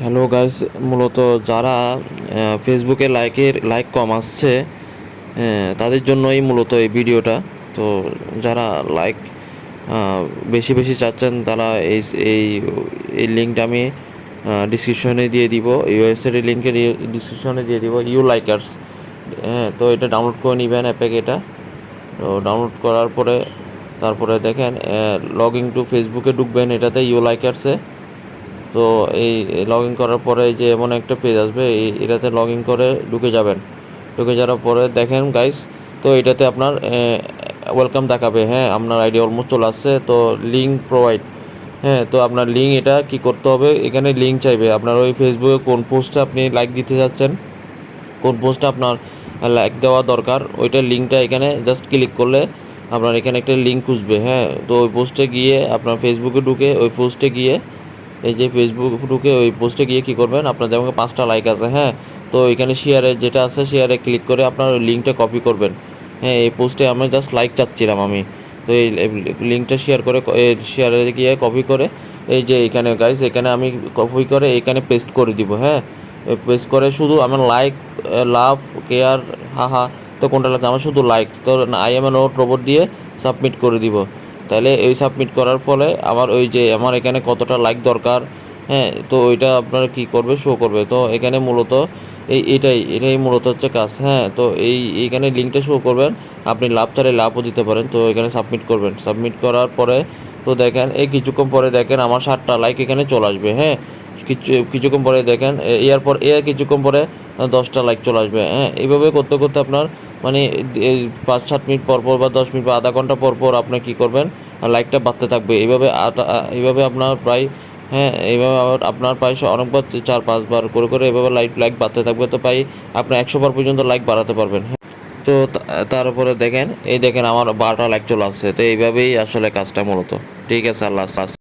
Hello guys, মূলত যারা ফেসবুকে লাইক কম আসছে, তাদের জন্যই মূলত এই ভিডিওটা। তো যারা লাইক বেশি বেশি চাচ্ছেন, তারা এই এই এই লিঙ্কটা আমি ডিসক্রিপশনে দিয়ে দিব। ইউএসএর লিঙ্কে ডিসক্রিপশনে দিয়ে দিব, ইউ লাইকার্স। হ্যাঁ, তো এটা ডাউনলোড করে নেবেন অ্যাপে এটা। তো ডাউনলোড করার পরে তারপরে দেখেন লগ ইন টু ফেসবুকে ঢুকবেন, এটাতে ইউ লাইকার্সে। তো এই লগ ইন করার পরে এই যে এমন একটা পেজ আসবে, এটাতে লগ ইন করে ঢুকে যাবেন। ঢুকে যাওয়ার পরে দেখেন গাইস, তো এটাতে আপনার ওয়েলকাম দেখাবে। হ্যাঁ, আপনার আইডি অলমোস্ট চলে আসছে। তো লিঙ্ক প্রোভাইড, হ্যাঁ, তো আপনার লিঙ্ক এটা কি করতে হবে, এখানে লিঙ্ক চাইবে আপনার ওই ফেসবুকে কোন পোস্টে আপনি লাইক দিতে যাচ্ছেন, কোন পোস্টটা আপনার লাইক দেওয়া দরকার, ওইটার লিঙ্কটা এখানে জাস্ট ক্লিক করলে আপনার এখানে একটা লিঙ্ক খুঁজবে। হ্যাঁ, তো ওই পোস্টে গিয়ে আপনার ফেসবুকে ঢুকে ওই পোস্টে গিয়ে এই যে ফেসবুক ঢুকে ওই পোস্টে গিয়ে কী করবেন, আপনার যেমন 5টা লাইক আছে, হ্যাঁ, তো এখানে শেয়ারে যেটা আছে শেয়ারে ক্লিক করে আপনার ওই লিঙ্কটা কপি করবেন। হ্যাঁ, এই পোস্টে আমি জাস্ট লাইক চাচ্ছিলাম আমি, তো এই লিঙ্কটা শেয়ার করে শেয়ারে গিয়ে কপি করে এই যে এখানে গাইস, এখানে আমি কপি করে এখানে পেস্ট করে দিব। হ্যাঁ, পেস্ট করে শুধু আমার লাইক, লাভ, কেয়ার, হাহা, তো কোনটা লাগবে আমার শুধু লাইক, তো I M A note robot দিয়ে সাবমিট করে দিব। তাহলে এই সাবমিট করার ফলে আমার ওই যে আমার এখানে কতটা লাইক দরকার, হ্যাঁ, তো ওইটা আপনার কি করবে, শো করবে। তো এখানে মূলত এটাই মূলত হচ্ছে কাজ। হ্যাঁ, তো এইখানে লিঙ্কটা শো করবেন, আপনি লাভ চাইলে লাভও দিতে পারেন। তো এখানে সাবমিট করবেন, সাবমিট করার পরে তো দেখেন এই কিছুক্ষণ পরে দেখেন আমার 7টা লাইক এখানে চলে আসবে। হ্যাঁ, কিছুক্ষণ পরে দেখেন এরপর কিছুক্ষণ পরে 10টা লাইক চলে আসবে। হ্যাঁ, এইভাবে করতে করতে আপনার মানে এই 5-7 মিনিট পর পর বা 10 মিনিট বা আধা ঘন্টা পর পর আপনি কী করবেন, লাইকটা বাড়তে থাকবে। এইভাবে আপনার প্রায়, হ্যাঁ, এইভাবে আপনার প্রায় অনেকবার 4-5 বার করে করে এভাবে লাইক বাড়তে থাকবে। তো প্রায় আপনি 100 বার পর্যন্ত লাইক বাড়াতে পারবেন। হ্যাঁ, তো তার উপরে দেখেন এই দেখেন আমার 12টা লাইক চলে আসছে। তো এইভাবেই আসলে কাজটা মূলত। ঠিক আছে, আল্লাহ হাফেজ।